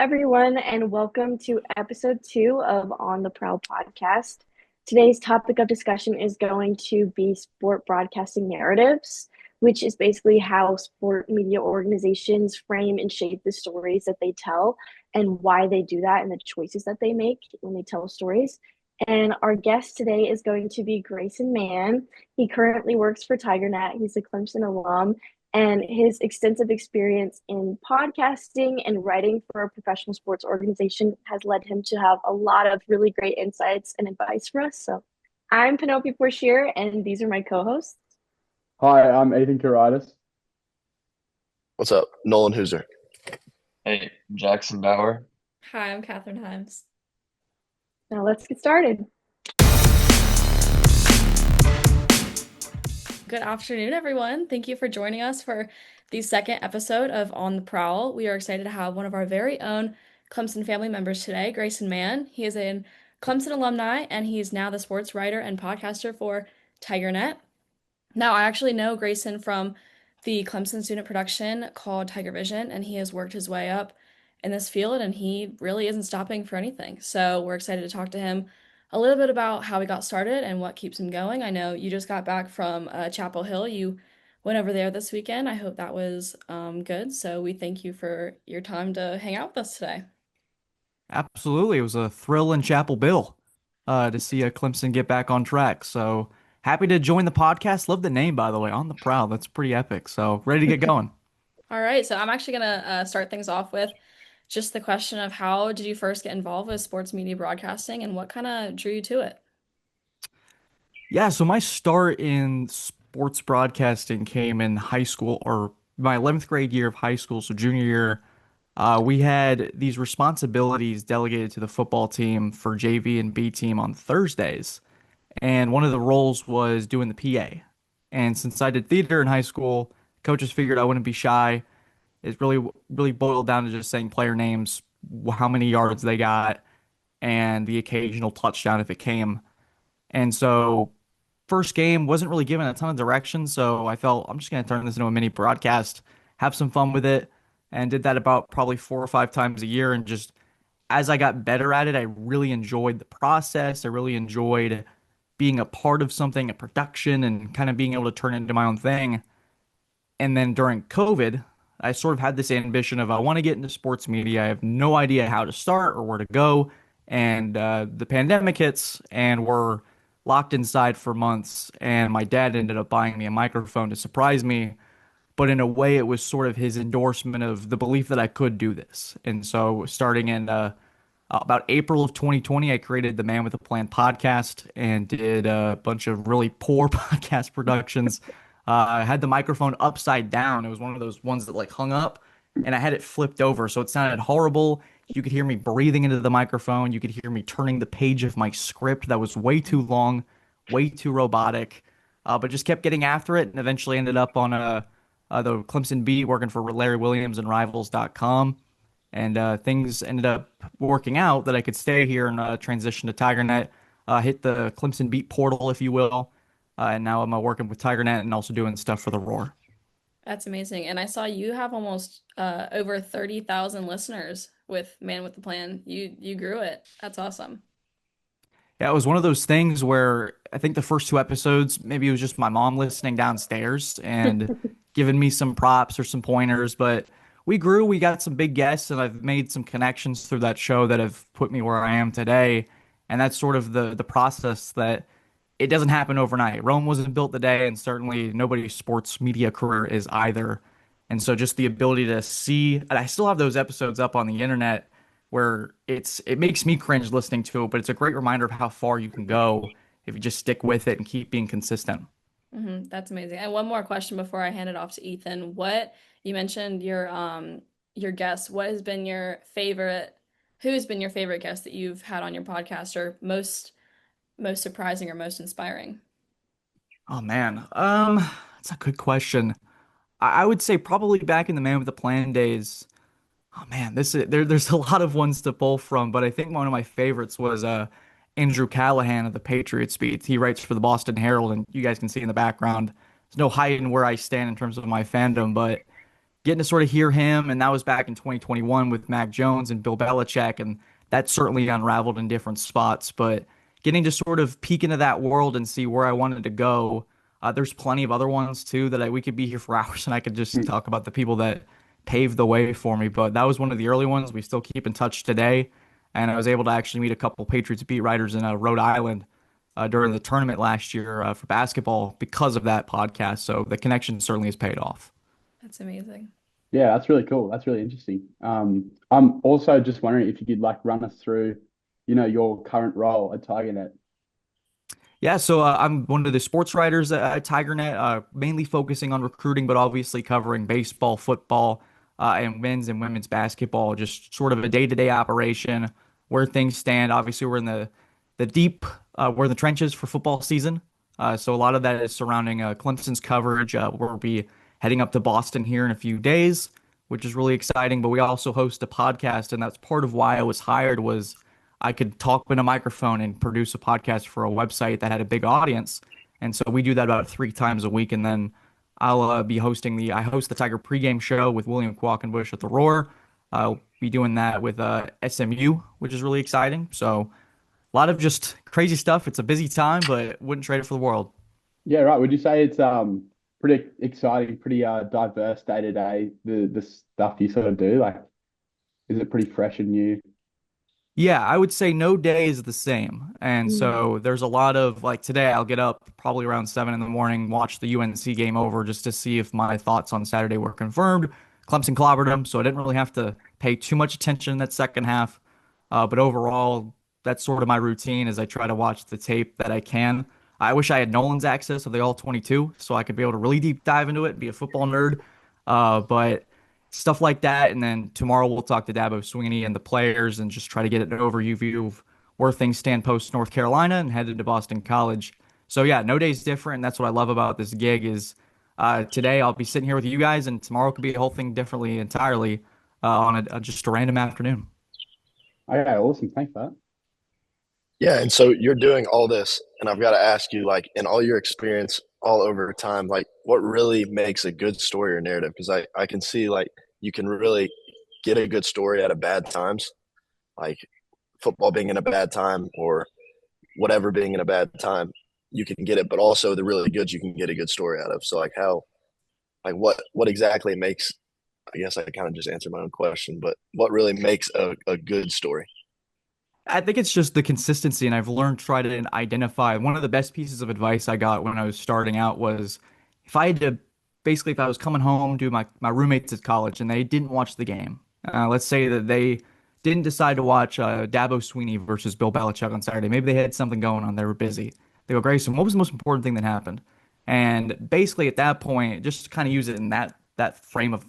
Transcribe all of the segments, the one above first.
everyone, and welcome to episode 2 of On the Prowl podcast. Today's topic of discussion is going to be sport broadcasting narratives, which is basically how sport media organizations frame and shape the stories that they tell and why they do that and the choices that they make when they tell stories. And our guest today is going to be Grayson Mann. He currently works for TigerNet. He's a Clemson alum, and his extensive experience in podcasting and writing for a professional sports organization has led him to have a lot of really great insights and advice for us. So I'm Penelope Pourchier, and these are my co-hosts. Hi, I'm Ethan Kairaitis. What's up? Nolan Hauser. Hey, Jackson Bauer. Hi, I'm Katherine. Now let's get started. Good afternoon, everyone. Thank you for joining us for the second episode of On the Prowl. We are excited to have one of our very own Clemson family members today, Grayson Mann. He is a Clemson alumni, and he's now the sports writer and podcaster for TigerNet. Now, I actually know Grayson from the Clemson student production called Tiger Vision, and he has worked his way up in this field, and he really isn't stopping for anything. So we're excited to talk to him a little bit about how he got started and what keeps him going. I know you just got back from Chapel Hill. You went over there this weekend. I hope that was good. So we thank you for your time to hang out with us today. Absolutely. It was a thrill in Chapel Bill to see a Clemson get back on track. So happy to join the podcast. Love the name, by the way, On the Prowl. That's pretty epic. So ready to get going. All right. So I'm actually going to start things off with just the question of how did you first get involved with sports media broadcasting and what kind of drew you to it? Yeah, so my start in sports broadcasting came in high school or my 11th grade year of high school, so junior year. We had these responsibilities delegated to the football team for JV and B team on Thursdays. And one of the roles was doing the PA. And since I did theater in high school, coaches figured I wouldn't be shy. It really boiled down to just saying player names, how many yards they got, and the occasional touchdown if it came. And so first game wasn't really given a ton of direction, so I felt I'm just going to turn this into a mini broadcast, have some fun with it, and did that about probably 4 or 5 times a year. And just as I got better at it, I really enjoyed the process. I really enjoyed being a part of something, a production, and kind of being able to turn it into my own thing. And then during COVID, I sort of had this ambition of I want to get into sports media. I have no idea how to start or where to go. And the pandemic hits, and we're locked inside for months. And my dad ended up buying me a microphone to surprise me. But in a way, it was sort of his endorsement of the belief that I could do this. And so starting in about April of 2020, I created the Man with a Plan podcast and did a bunch of really poor podcast productions. I had the microphone upside down. It was one of those ones that like hung up, and I had it flipped over, so it sounded horrible. You could hear me breathing into the microphone. You could hear me turning the page of my script that was way too long, way too robotic, but just kept getting after it and eventually ended up on the Clemson beat working for Larry Williams and Rivals.com. And things ended up working out that I could stay here and transition to TigerNet, hit the Clemson beat portal, if you will. And now I'm working with TigerNet and also doing stuff for the Roar. That's amazing. And I saw you have almost over 30,000 listeners with Man with the Plan. You grew it. That's awesome. Yeah, it was one of those things where I think the first 2 episodes, maybe it was just my mom listening downstairs and giving me some props or some pointers, but we grew, we got some big guests, and I've made some connections through that show that have put me where I am today. And that's sort of the process that it doesn't happen overnight. Rome wasn't built today, and certainly nobody's sports media career is either. And so just the ability to see, and I still have those episodes up on the internet where it makes me cringe listening to it, but it's a great reminder of how far you can go if you just stick with it and keep being consistent. That's amazing. And one more question before I hand it off to Ethan. What you mentioned your guest. What has been your favorite? Who's been your favorite guest that you've had on your podcast, or most surprising or most inspiring? Oh man, that's a good question. I would say probably back in the Man with the Plan days. Oh man, there's a lot of ones to pull from, but I think one of my favorites was Andrew Callahan of the Patriots beat. He writes for the Boston Herald, and you guys can see in the background. There's no hiding where I stand in terms of my fandom, but getting to sort of hear him, and that was back in 2021 with Mac Jones and Bill Belichick, and that certainly unraveled in different spots. But getting to sort of peek into that world and see where I wanted to go. There's plenty of other ones too that we could be here for hours, and I could just talk about the people that paved the way for me. But that was one of the early ones. We still keep in touch today, and I was able to actually meet a couple Patriots beat writers in Rhode Island during the tournament last year for basketball because of that podcast. So the connection certainly has paid off. That's amazing. Yeah, that's really cool. That's really interesting. I'm also just wondering if you could like run us through, your current role at TigerNet. Yeah, so I'm one of the sports writers at TigerNet, mainly focusing on recruiting, but obviously covering baseball, football, and men's and women's basketball. Just sort of a day-to-day operation where things stand. Obviously, we're in the deep, we're in the trenches for football season. So a lot of that is surrounding Clemson's coverage. We'll be heading up to Boston here in a few days, which is really exciting. But we also host a podcast, and that's part of why I was hired was I could talk in a microphone and produce a podcast for a website that had a big audience. And so we do that about 3 times a week. And then I'll be I host the Tiger pregame show with William Qualkenbush at the Roar. I'll be doing that with SMU, which is really exciting. So a lot of just crazy stuff. It's a busy time, but wouldn't trade it for the world. Yeah, right. Would you say it's pretty exciting, pretty diverse day to day, the stuff you sort of do? Like, is it pretty fresh and new? Yeah, I would say no day is the same. And so there's a lot of like today I'll get up probably around 7 in the morning, watch the UNC game over just to see if my thoughts on Saturday were confirmed. Clemson clobbered them, so I didn't really have to pay too much attention in that second half. But overall, that's sort of my routine as I try to watch the tape that I can. I wish I had Nolan's access of the all 22 so I could be able to really deep dive into it and be a football nerd. But stuff like that. And then tomorrow we'll talk to Dabo Sweeney and the players and just try to get an overview view of where things stand post North Carolina and headed to Boston College. So yeah, no day's different. And that's what I love about this gig is today I'll be sitting here with you guys and tomorrow could be a whole thing differently entirely on just a random afternoon. Okay, awesome. Thanks for that. Yeah, and so you're doing all this, and I've got to ask you, like, in all your experience all over time, like, what really makes a good story or narrative? Because I can see, like, you can really get a good story out of bad times, like football being in a bad time or whatever being in a bad time, you can get it, but also the really good you can get a good story out of. So, like, what exactly makes, I guess I kind of just answered my own question, but what really makes a good story? I think it's just the consistency, and I've learned to try to identify. One of the best pieces of advice I got when I was starting out was if I was coming home to my roommates at college and they didn't watch the game, let's say that they didn't decide to watch Dabo Sweeney versus Bill Belichick on Saturday. Maybe they had something going on, they were busy. They go, Grayson, what was the most important thing that happened? And basically at that point, just to kind of use it in that frame of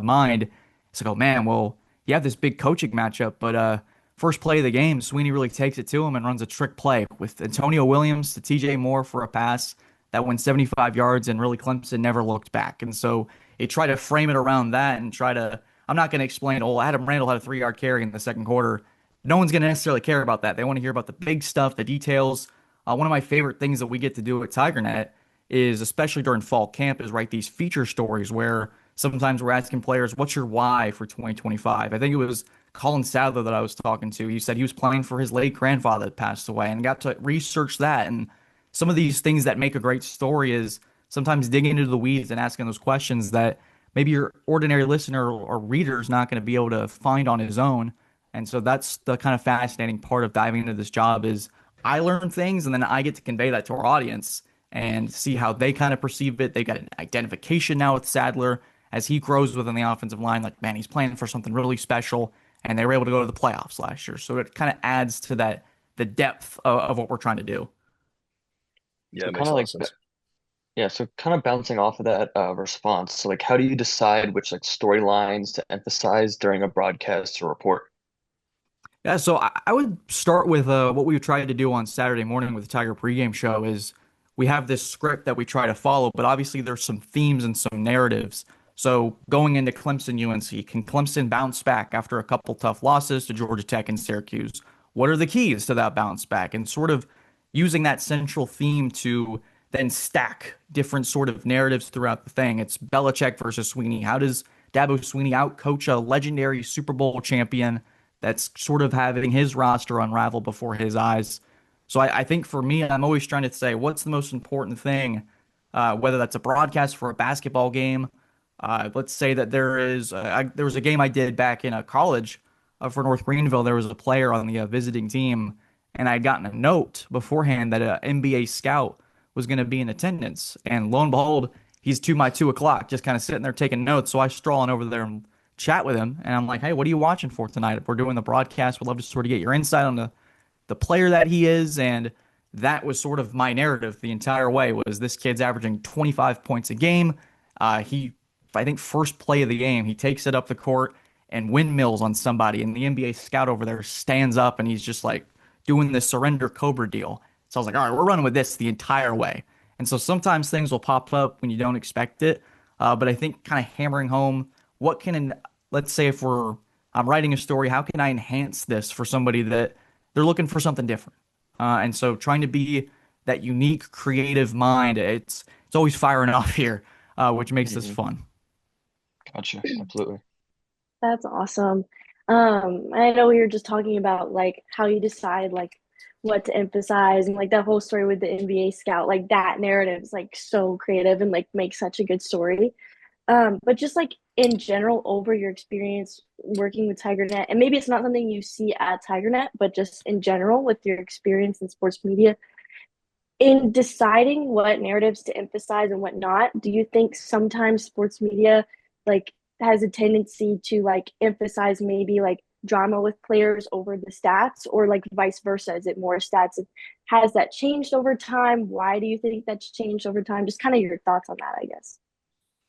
mind, it's like, oh man, well, you have this big coaching matchup, but first play of the game, Sweeney really takes it to him and runs a trick play with Antonio Williams to TJ Moore for a pass that went 75 yards, and really Clemson never looked back. And so they try to frame it around that and I'm not going to explain, oh, Adam Randall had a 3-yard carry in the second quarter. No one's going to necessarily care about that. They want to hear about the big stuff, the details. One of my favorite things that we get to do at TigerNet is, especially during fall camp, is write these feature stories where sometimes we're asking players, what's your why for 2025? I think it was Colin Sadler that I was talking to. He said he was playing for his late grandfather that passed away and got to research that. And some of these things that make a great story is sometimes digging into the weeds and asking those questions that maybe your ordinary listener or reader is not going to be able to find on his own. And so that's the kind of fascinating part of diving into this job is I learn things and then I get to convey that to our audience and see how they kind of perceive it. They got an identification now with Sadler as he grows within the offensive line. Like, man, he's playing for something really special. And they were able to go to the playoffs last year. So it kind of adds to the depth of what we're trying to do. Yeah, So it kind makes of a lot like of sense. yeah, so kind of bouncing off of that response. So like how do you decide which like storylines to emphasize during a broadcast or report? Yeah, so I would start with what we tried to do on Saturday morning with the Tiger pregame show is we have this script that we try to follow, but obviously there's some themes and some narratives. So going into Clemson UNC, can Clemson bounce back after a couple tough losses to Georgia Tech and Syracuse? What are the keys to that bounce back? And sort of using that central theme to then stack different sort of narratives throughout the thing. It's Belichick versus Sweeney. How does Dabo Swinney out-coach a legendary Super Bowl champion that's sort of having his roster unravel before his eyes. So I think for me, I'm always trying to say, what's the most important thing, whether that's a broadcast for a basketball game. Let's say that there was a game I did back in college for North Greenville. There was a player on the visiting team, and I had gotten a note beforehand that an NBA scout was going to be in attendance. And lo and behold, he's to my 2 o'clock, just kind of sitting there taking notes. So I stroll on over there and chat with him, and I'm like, "Hey, what are you watching for tonight? We're doing the broadcast. We'd love to sort of get your insight on the player that he is." And that was sort of my narrative the entire way, was this kid's averaging 25 points a game. I think first play of the game, he takes it up the court and windmills on somebody, and the NBA scout over there stands up and he's just like doing the surrender Cobra deal. So I was like, all right, we're running with this the entire way. And so sometimes things will pop up when you don't expect it. But I think kind of hammering home, let's say if I'm writing a story, how can I enhance this for somebody that they're looking for something different? And so trying to be that unique, creative mind, it's always firing off here, which makes this fun. Gotcha. Absolutely. That's awesome. I know we were just talking about like how you decide like what to emphasize and like that whole story with the NBA scout, like that narrative is like so creative and like makes such a good story. But just like in general, over your experience working with TigerNet, and maybe it's not something you see at TigerNet, but just in general with your experience in sports media, in deciding what narratives to emphasize and what not, do you think sometimes sports media like has a tendency to like emphasize maybe like drama with players over the stats, or like vice versa? Is it more stats? Has that changed over time? Why do you think that's changed over time? Just kind of your thoughts on that, I guess.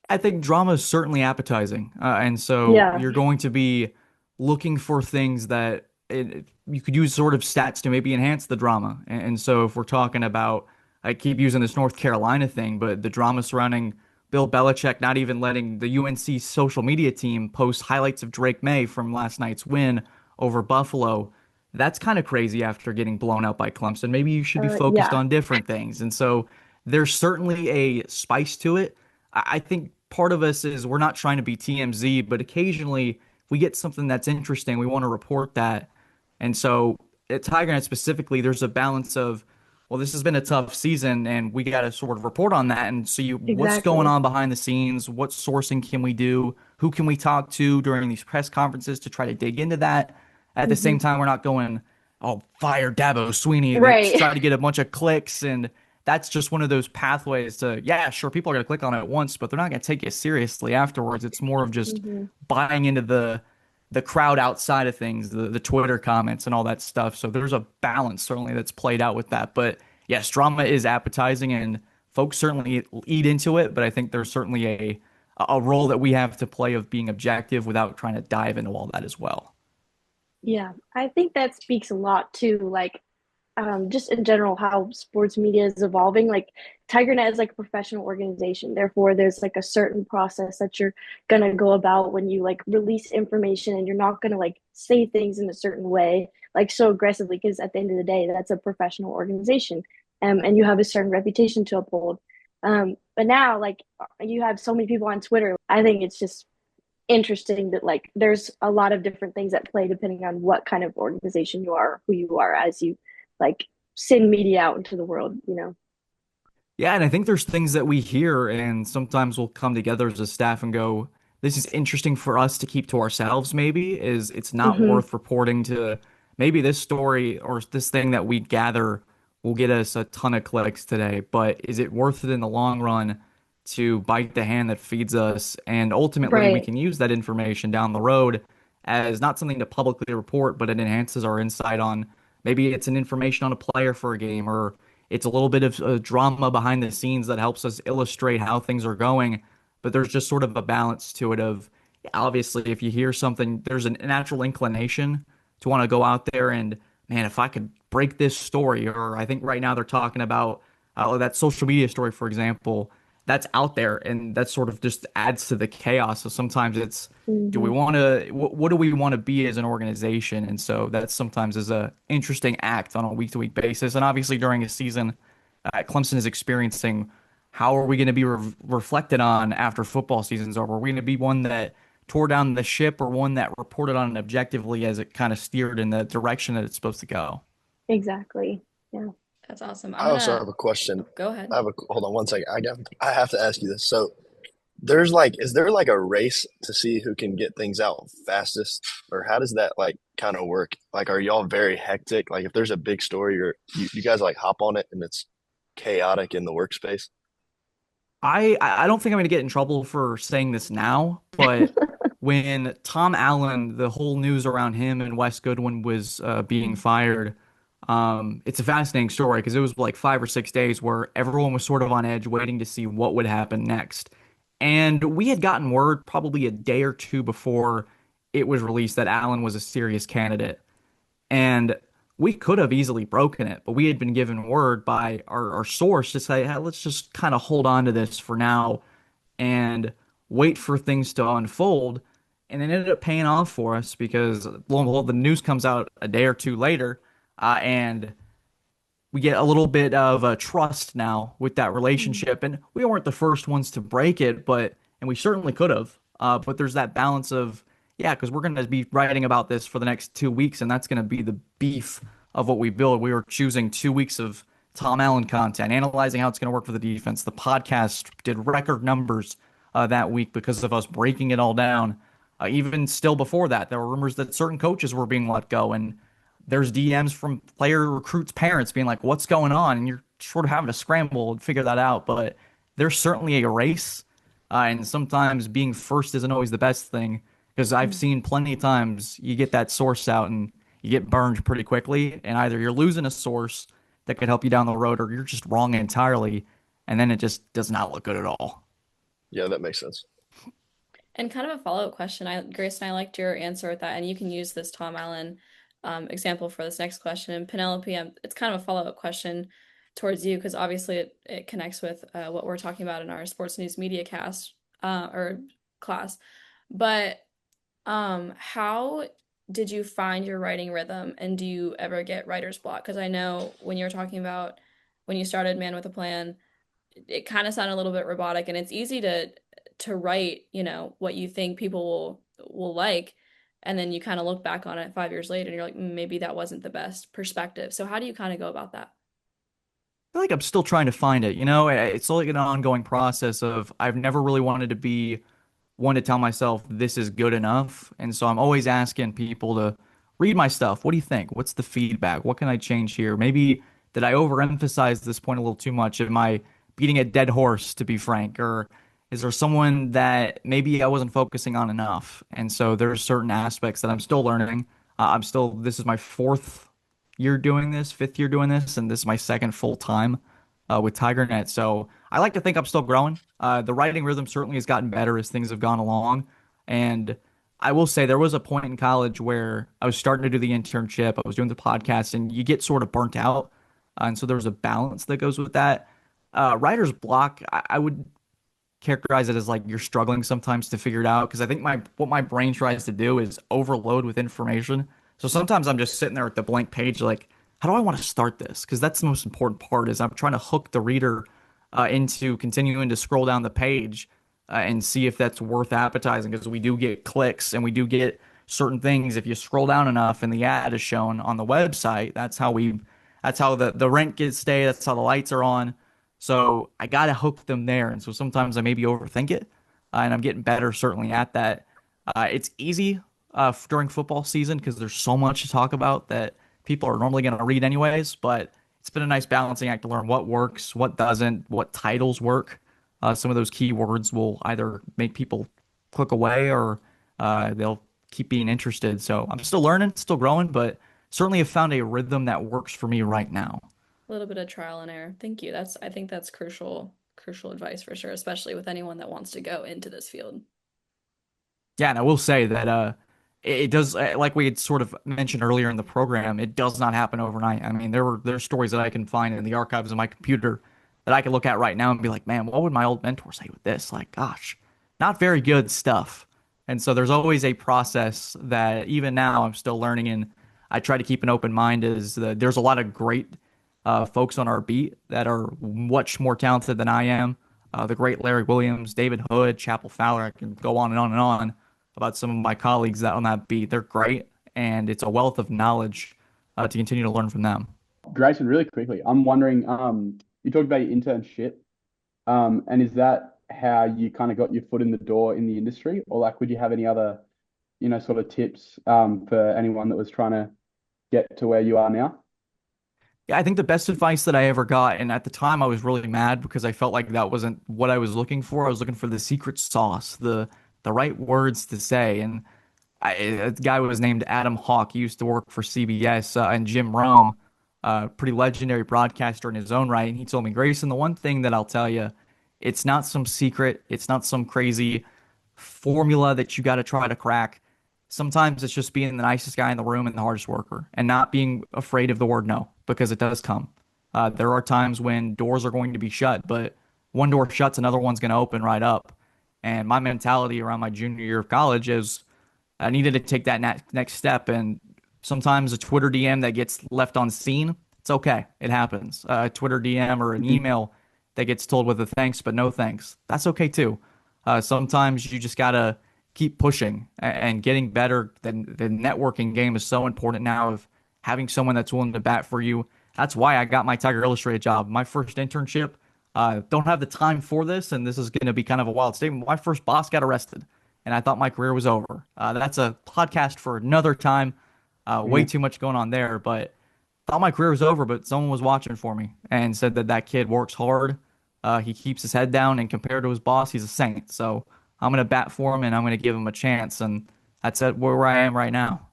I think drama is certainly appetizing. And so Yeah, you're going to be looking for things that you could use sort of stats to maybe enhance the drama. And so if we're talking about, I keep using this North Carolina thing, but the drama surrounding Bill Belichick not even letting the UNC social media team post highlights of Drake May from last night's win over Buffalo. That's kind of crazy after getting blown out by Clemson. Maybe you should be focused yeah, on different things. And so there's certainly a spice to it. I think part of us is we're not trying to be TMZ, but occasionally we get something that's interesting. We want to report that. And so at TigerNet specifically, there's a balance of, well, this has been a tough season and we got to sort of report on that and see what's going exactly. on behind the scenes, what sourcing can we do, who can we talk to during these press conferences to try to dig into that. At the Hmm. same time, we're not going, oh, fire Dabo Swinney, let's Right. try to get a bunch of clicks. And that's just one of those pathways to, yeah, sure, people are going to click on it once, but they're not going to take you seriously afterwards. It's more of just Hmm. buying into the crowd outside of things, the Twitter comments and all that stuff. So there's a balance certainly that's played out with that. But yes, drama is appetizing and folks certainly eat into it, but I think there's certainly a role that we have to play of being objective without trying to dive into all that as well. Yeah, I think that speaks a lot to like just in general how sports media is evolving. Like TigerNet is like a professional organization. Therefore, there's like a certain process that you're gonna go about when you like release information, and you're not gonna like say things in a certain way, like so aggressively, because at the end of the day, that's a professional organization, and you have a certain reputation to uphold. But now, like you have so many people on Twitter, I think it's just interesting that like there's a lot of different things at play depending on what kind of organization you are, who you are, as you like send media out into the world. Yeah, and I think there's things that we hear, and sometimes we'll come together as a staff and go, this is interesting for us to keep to ourselves, maybe, is it's not Hmm. worth reporting to maybe this story or this thing that we gather will get us a ton of clicks today, but is it worth it in the long run to bite the hand that feeds us? And ultimately, we Right. can use that information down the road as not something to publicly report, but it enhances our insight on maybe it's an information on a player for a game, or it's a little bit of drama behind the scenes that helps us illustrate how things are going. But there's just sort of a balance to it of, obviously, if you hear something, there's a natural inclination to want to go out there and, man, if I could break this story, or I think right now they're talking about that social media story, for example, that's out there and that sort of just adds to the chaos. So sometimes it's, do we Hmm. want to, what do we want to be as an organization? And so that sometimes is a interesting act on a week to week basis. And obviously during a season, Clemson is experiencing, how are we going to be reflected on after football season's over? Are we going to be one that tore down the ship or one that reported on it objectively as it kind of steered in the direction that it's supposed to go. Exactly. Yeah. That's awesome. I also have a question. Go ahead. Hold on one second. I have to ask you this. So is there like a race to see who can get things out fastest, or how does that like kind of work? Like, are y'all very hectic? Like, if there's a big story, you guys like hop on it and it's chaotic in the workspace? I don't think I'm going to get in trouble for saying this now, but when Tom Allen, the whole news around him and Wes Goodwin was being fired, it's a fascinating story because it was like 5 or 6 days where everyone was sort of on edge waiting to see what would happen next. And we had gotten word probably a day or two before it was released that Allen was a serious candidate. And we could have easily broken it, but we had been given word by our source to say, hey, let's just kind of hold on to this for now and wait for things to unfold. And it ended up paying off for us because lo and behold, the news comes out a day or two later, and we get a little bit of a trust now with that relationship. And we weren't the first ones to break it, and we certainly could have. But there's that balance of, yeah, because we're going to be writing about this for the next 2 weeks, and that's going to be the beef of what we build. We were choosing 2 weeks of Tom Allen content, analyzing how it's going to work for the defense. The podcast did record numbers that week because of us breaking it all down. Even still before that, there were rumors that certain coaches were being let go, and there's DMs from player recruits' parents being like, what's going on? And you're sort of having to scramble and figure that out. But there's certainly a race, and sometimes being first isn't always the best thing. Because I've seen plenty of times you get that source out and you get burned pretty quickly, and either you're losing a source that could help you down the road, or you're just wrong entirely, and then it just does not look good at all. Yeah, that makes sense. And kind of a follow-up question. Grace and I liked your answer with that, and you can use this Tom Allen example for this next question. And Penelope, it's kind of a follow-up question towards you because obviously it connects with what we're talking about in our sports news media cast or class. But how did you find your writing rhythm, and do you ever get writer's block? Because I know when you were talking about when you started Man with a Plan, it kind of sounded a little bit robotic, and it's easy to write, what you think people will like, and then you kind of look back on it 5 years later and you're like, maybe that wasn't the best perspective. So how do you kind of go about that? I feel like I'm still trying to find it. It's like an ongoing process of I've never really wanted to be one to tell myself this is good enough. And so I'm always asking people to read my stuff. What do you think? What's the feedback? What can I change here? Maybe did I overemphasize this point a little too much? Am I beating a dead horse, to be frank? Or is there someone that maybe I wasn't focusing on enough? And so there's certain aspects that I'm still learning. This is my fifth year doing this, and this is my second full time with TigerNet. So I like to think I'm still growing. The writing rhythm certainly has gotten better as things have gone along. And I will say there was a point in college where I was starting to do the internship. I was doing the podcast, and you get sort of burnt out. And so there was a balance that goes with that. Writer's block, I would characterize it as like you're struggling sometimes to figure it out because I think what my brain tries to do is overload with information. So sometimes I'm just sitting there at the blank page like, how do I want to start this? Because that's the most important part is I'm trying to hook the reader into continuing to scroll down the page and see if that's worth appetizing because we do get clicks and we do get certain things. If you scroll down enough and the ad is shown on the website, that's how the rent gets stayed. That's how the lights are on. So I got to hook them there. And so sometimes I maybe overthink it and I'm getting better certainly at that. It's easy during football season because there's so much to talk about that people are normally going to read anyways, but it's been a nice balancing act to learn what works, what doesn't, what titles work. Some of those keywords will either make people click away or they'll keep being interested. So I'm still learning, still growing, but certainly have found a rhythm that works for me right now. A little bit of trial and error. Thank you. I think that's crucial advice for sure, especially with anyone that wants to go into this field. Yeah, and I will say that it does, like we had sort of mentioned earlier in the program, it does not happen overnight. I mean, there's stories that I can find in the archives of my computer that I can look at right now and be like, man, what would my old mentor say with this? Like, gosh, not very good stuff. And so there's always a process that even now I'm still learning, and I try to keep an open mind. There's a lot of great folks on our beat that are much more talented than I am. The great Larry Williams, David Hood, Chapel Fowler, I can go on and on and on. about some of my colleagues that on that beat. They're great, and it's a wealth of knowledge to continue to learn from them. Grayson, really quickly, I'm wondering, you talked about your internship, and is that how you kind of got your foot in the door in the industry, or like, would you have any other, sort of tips, for anyone that was trying to get to where you are now? Yeah, I think the best advice that I ever got, and at the time I was really mad because I felt like that wasn't what I was looking for. I was looking for the secret sauce, the right words to say. And a guy was named Adam Hawk. He used to work for CBS, and Jim Rome, pretty legendary broadcaster in his own right. And he told me, Grayson, the one thing that I'll tell you, it's not some secret, it's not some crazy formula that you got to try to crack. Sometimes it's just being the nicest guy in the room and the hardest worker and not being afraid of the word no because it does come. There are times when doors are going to be shut, but one door shuts, another one's going to open right up. And my mentality around my junior year of college is I needed to take that next step. And sometimes a Twitter DM that gets left on scene, it's okay. It happens. A Twitter DM or an email that gets told with a thanks but no thanks, that's okay too. Sometimes you just gotta keep pushing and getting better. The networking game is so important now of having someone that's willing to bat for you. That's why I got my Tiger Illustrated job. My first internship. Don't have the time for this, and this is going to be kind of a wild statement. My first boss got arrested, and I thought my career was over. That's a podcast for another time. Way too much going on there, but thought my career was over. But someone was watching for me and said that that kid works hard. He keeps his head down, and compared to his boss, he's a saint. So I'm gonna bat for him, and I'm gonna give him a chance, and that's where I am right now.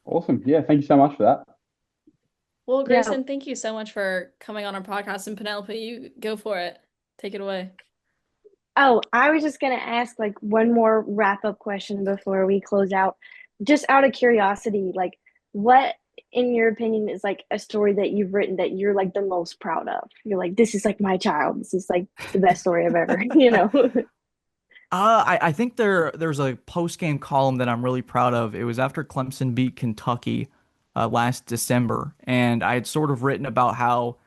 Awesome. Yeah, thank you so much for that. Well, Yeah. Grayson, thank you so much for coming on our podcast. And Penelope, you go for it. Take it away. Oh, I was just gonna ask like one more wrap-up question before we close out. Just out of curiosity, like what in your opinion is like a story that you've written that you're like the most proud of? You're like, this is like my child. This is like the best story I've ever, you know. I think there's a post game column that I'm really proud of. It was after Clemson beat Kentucky last December, and I had sort of written about how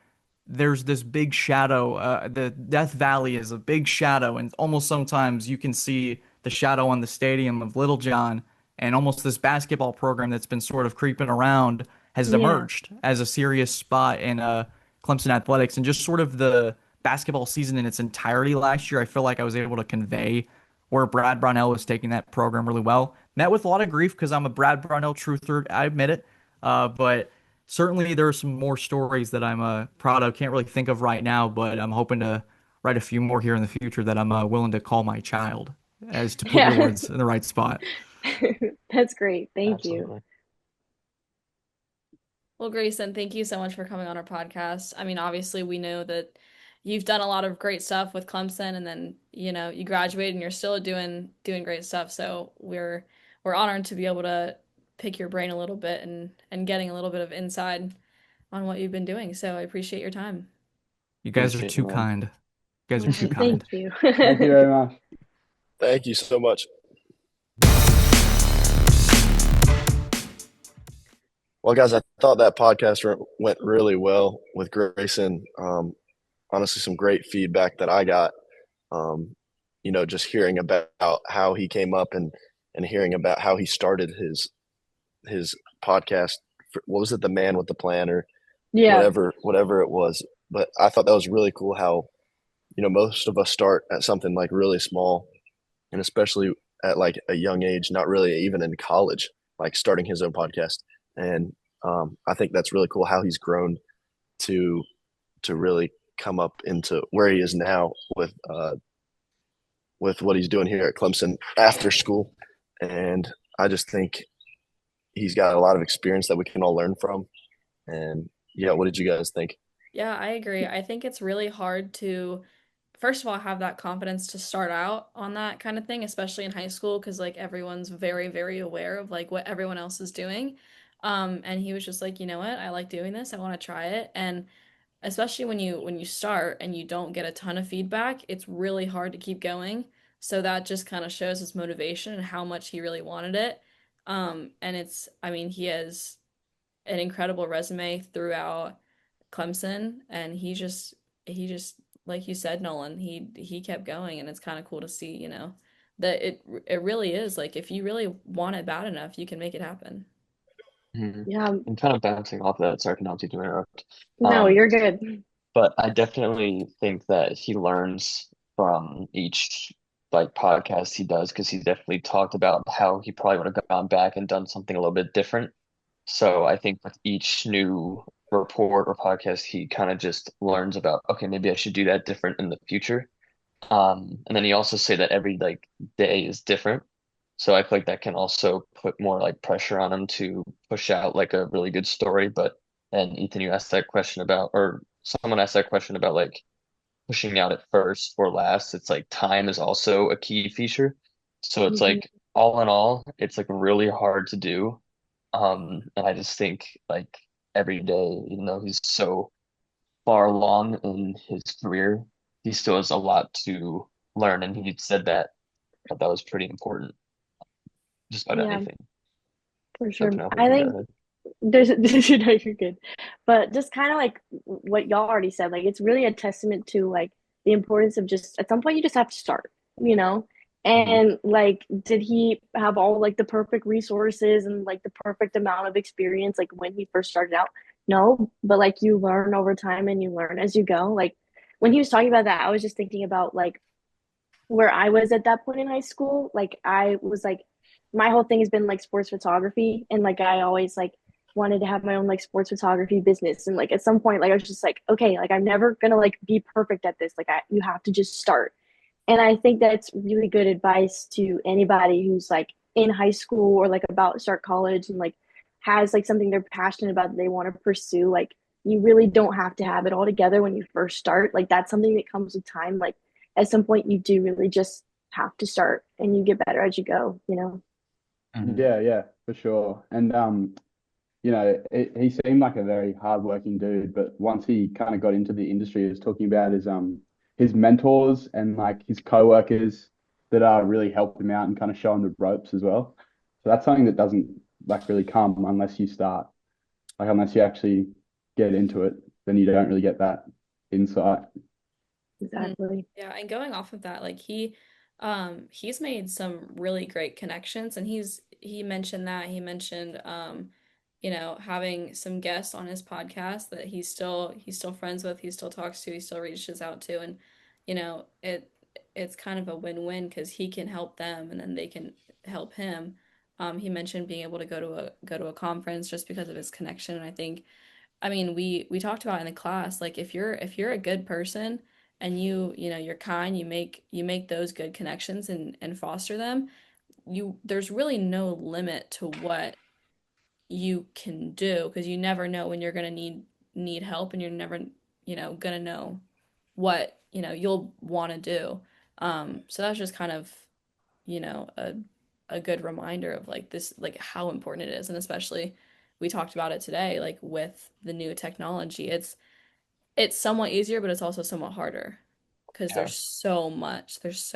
there's this big shadow. The Death Valley is a big shadow, and almost sometimes you can see the shadow on the stadium of Little John, and almost this basketball program that's been sort of creeping around has Yeah. emerged as a serious spot in Clemson athletics, and just sort of the basketball season in its entirety last year. I feel like I was able to convey where Brad Brownell was taking that program really well. Met with a lot of grief because I'm a Brad Brownell truther, I admit it, but certainly there are some more stories that I'm proud of. Can't really think of right now, but I'm hoping to write a few more here in the future that I'm willing to call my child, as to put your Yeah. words in the right spot. That's great. Thank you. Absolutely. Well, Grayson, thank you so much for coming on our podcast. I mean, obviously, we know that you've done a lot of great stuff with Clemson, and then you graduated and you're still doing great stuff. So we're honored to be able to pick your brain a little bit and getting a little bit of inside on what you've been doing. So I appreciate your time. You guys are Appreciate it, too man. kind. You guys are too Thank kind. you. Thank you very much. Thank you so much. Well, guys, I thought that podcast went really well with Grayson. Honestly, some great feedback that I got. Just hearing about how he came up and hearing about how he started his podcast. What was it, the Man with the Plan, or Yeah. whatever it was? But I thought that was really cool. How most of us start at something like really small, and especially at like a young age, not really even in college, like starting his own podcast. And I think that's really cool how he's grown to really come up into where he is now with what he's doing here at Clemson after school. And I just think he's got a lot of experience that we can all learn from. And yeah, what did you guys think? Yeah, I agree. I think it's really hard to, first of all, have that confidence to start out on that kind of thing, especially in high school, because like everyone's very, very aware of like what everyone else is doing. And he was just like, you know what, I like doing this. I want to try it. And especially when you start and you don't get a ton of feedback, it's really hard to keep going. So that just kind of shows his motivation and how much he really wanted it. And I mean, he has an incredible resume throughout Clemson, and he just like you said, Nolan, he kept going, and it's kind of cool to see, that it really is like if you really want it bad enough, you can make it happen. Yeah, And kind of bouncing off of that, sorry, Penelope, to interrupt. no, Um, you're good. but I definitely think that he learns from each like podcast he does because he definitely talked about how he probably would have gone back and done something a little bit different. So I think with each new report or podcast, he kind of just learns about, okay, maybe I should do that different in the future. And then he also say that every like day is different. So I feel like that can also put more like pressure on him to push out like a really good story. But and Ethan, you asked that question about, or someone asked that question about like pushing out at first or last. It's like time is also a key feature. So it's Mhm. like all in all, it's like really hard to do. And I just think like every day, even though he's so far along in his career, he still has a lot to learn. And he said that that was pretty important, just about Yeah, anything. for So sure. Penelope, I you can go think ahead. there's no, you're good. But just kind of like what y'all already said, like it's really a testament to like the importance of just at some point you just have to start, you know? Mhm. And like, did he have all like the perfect resources and like the perfect amount of experience like when he first started out? No, but like you learn over time and you learn as you go. Like when he was talking about that, I was just thinking about like where I was at that point in high school. Like I was like my whole thing has been like sports photography and like I always like wanted to have my own like sports photography business and like at some point like I was just like okay like I'm never gonna like be perfect at this like you have to just start and I think that's really good advice to anybody who's like in high school or like about to start college and like has like something they're passionate about that they want to pursue like you really don't have to have it all together when you first start like that's something that comes with time like at some point you do really just have to start and you get better as you go, you know. Mhm. Yeah, yeah, for sure. And he seemed like a very hardworking dude, but once he kind of got into the industry, he was talking about his mentors and like his coworkers that really helped him out and kind of show him the ropes as well. So that's something that doesn't like really come unless you start, like unless you actually get into it, then you don't really get that insight. Mhm. Exactly. Yeah, and going off of that, like he's made some really great connections and he mentioned that he mentioned having some guests on his podcast that he's still friends with, he still talks to, he still reaches out to and it's kind of a win-win because he can help them and then they can help him. He mentioned being able to go to a conference just because of his connection and I think I mean, we talked about in the class, like if you're a good person and you're kind, you make those good connections and foster them, there's really no limit to what you can do because you never know when you're gonna need help and you're never, gonna know what, you'll want to do. So that's just kind of, a good reminder of like this, like how important it is. And especially we talked about it today, like with the new technology, it's somewhat easier, but it's also somewhat harder because Yeah. there's so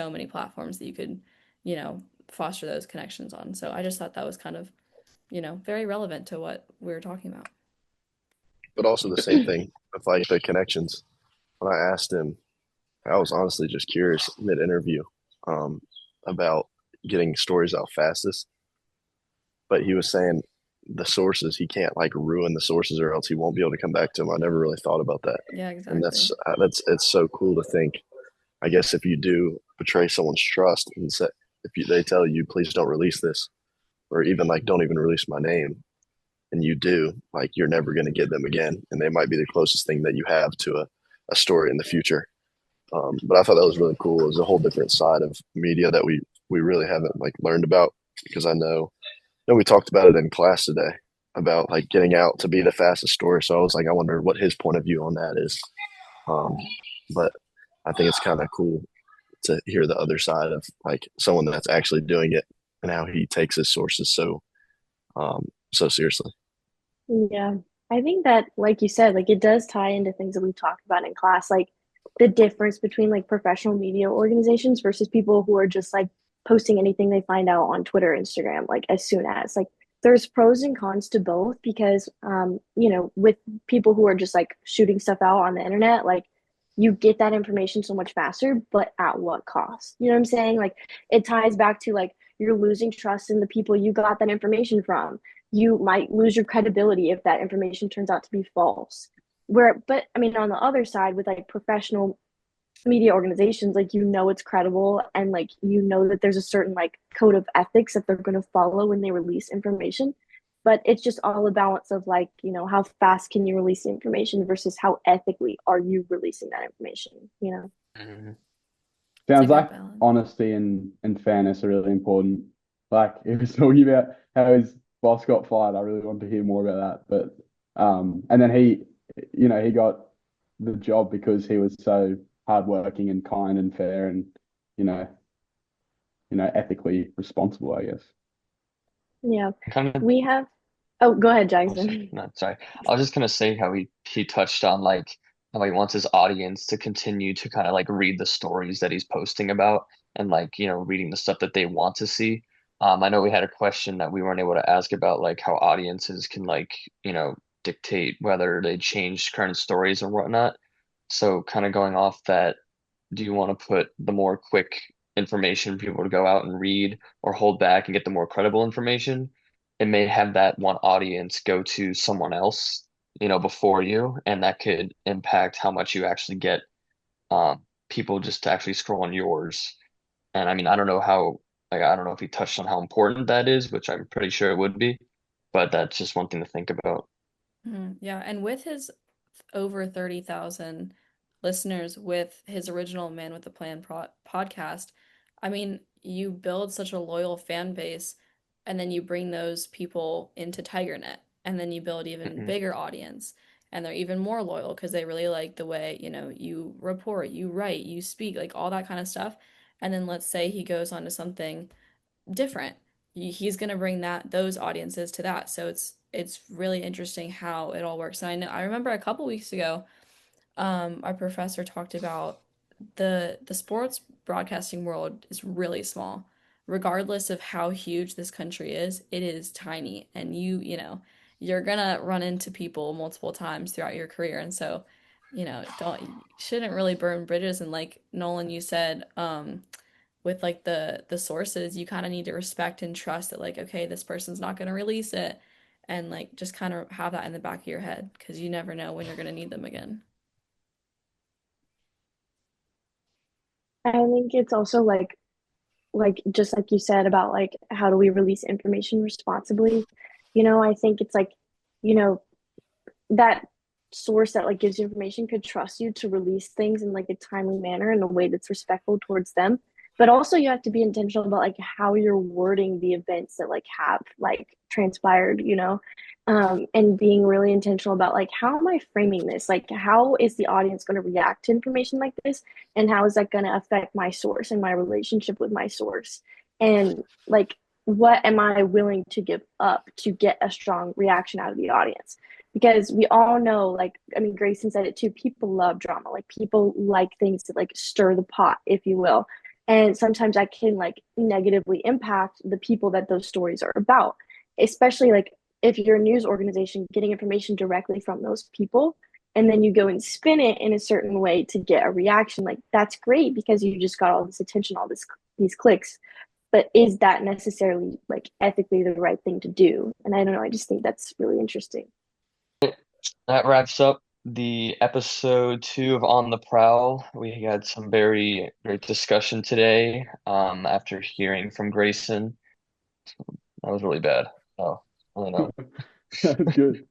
many platforms that you could, foster those connections on. So I just thought that was kind of, very relevant to what we were talking about. But also the same thing with like the connections. When I asked him, I was honestly just curious mid interview um, about getting stories out fastest. But he was saying the sources, he can't like ruin the sources or else he won't be able to come back to them. I never really thought about that. Yeah, And exactly. that's it's so cool to think. I guess if you do betray someone's trust and say, they tell you, please don't release this, or even like, don't even release my name, and you do, like, you're never going to get them again. And they might be the closest thing that you have to a story in the future. But I thought that was really cool. It was a whole different side of media that we really haven't like learned about because we talked about it in class today about like getting out to be the fastest story. So I was like, I wonder what his point of view on that is. Um, but I think it's kind of cool to hear the other side of like someone that's actually doing it and how he takes his sources so seriously. Yeah. I think that, like you said, like it does tie into things that we've talked about in class, like the difference between like professional media organizations versus people who are just like posting anything they find out on Twitter, Instagram, like as soon as like there's pros and cons to both because with people who are just like shooting stuff out on the internet, like you get that information so much faster, but at what cost? You know what I'm saying? Like it ties back to like you're losing trust in the people you got that information from. You might lose your credibility if that information turns out to be false. But I mean, on the other side, with like professional media organizations, like it's credible, and like that there's a certain like code of ethics that they're going to follow when they release information. But it's just all a balance of like how fast can you release the information versus how ethically are you releasing that information. Mhm. It's a Sounds good like balance. honesty and fairness are really important. Like if he's talking about how his boss got fired, I really want to hear more about that. But and then he got the job because he was so hardworking and kind and fair and you know, ethically responsible, I guess. Yeah, Kind of, we have. Oh, go ahead, oh, Jackson. no, sorry. I was just gonna say how he touched on like how he wants his audience to continue to kind of like read the stories that he's posting about and like, reading the stuff that they want to see. I know we had a question that we weren't able to ask about like how audiences can like, dictate whether they change current stories or whatnot. So kind of going off that, do you want to put the more quick information for people to go out and read or hold back and get the more credible information? It may have that one audience go to someone else, before you, and that could impact how much you actually get people just to actually scroll on yours. And I mean, I don't know how, like, I don't know if he touched on how important that is, which I'm pretty sure it would be, but that's just one thing to think about. Yeah, and with his over 30,000 listeners with his original Man with a Plan podcast, I mean, you build such a loyal fan base, and then you bring those people into TigerNet, and then you build even Mhm. bigger audience, and they're even more loyal because they really like the way, you report, you write, you speak, like all that kind of stuff. And then let's say he goes on to something different. He's going to bring those audiences to that. So it's really interesting how it all works. And I remember a couple weeks ago, our professor talked about the sports broadcasting world is really small. Regardless of how huge this country is, it is tiny, and you're gonna run into people multiple times throughout your career. And so, don't shouldn't really burn bridges. And like Nolan, you said, with like the sources, you kind of need to respect and trust that like, okay, this person's not going to release it, and like just kind of have that in the back of your head because you never know when you're going to need them again. I think it's also like just like you said about like how do we release information responsibly. I think it's like you know that source that like gives you information could trust you to release things in like a timely manner in a way that's respectful towards them. But also you have to be intentional about like how you're wording the events that like have like transpired. And being really intentional about like how am I framing this, like how is the audience going to react to information like this, and how is that going to affect my source and my relationship with my source, and like what am I willing to give up to get a strong reaction out of the audience. Because we all know, like, I mean, Grayson said it too, people love drama, like people like things to like stir the pot, if you will. And sometimes that can like negatively impact the people that those stories are about, especially like if you're a news organization getting information directly from those people, and then you go and spin it in a certain way to get a reaction. Like that's great because you just got all this attention, all these clicks. But is that necessarily like ethically the right thing to do? And I don't know, I just think that's really interesting. That wraps up the episode 2 of On the Prowl. We had some very great discussion today, after hearing from Grayson. That was really bad. Oh, I don't know. That's good.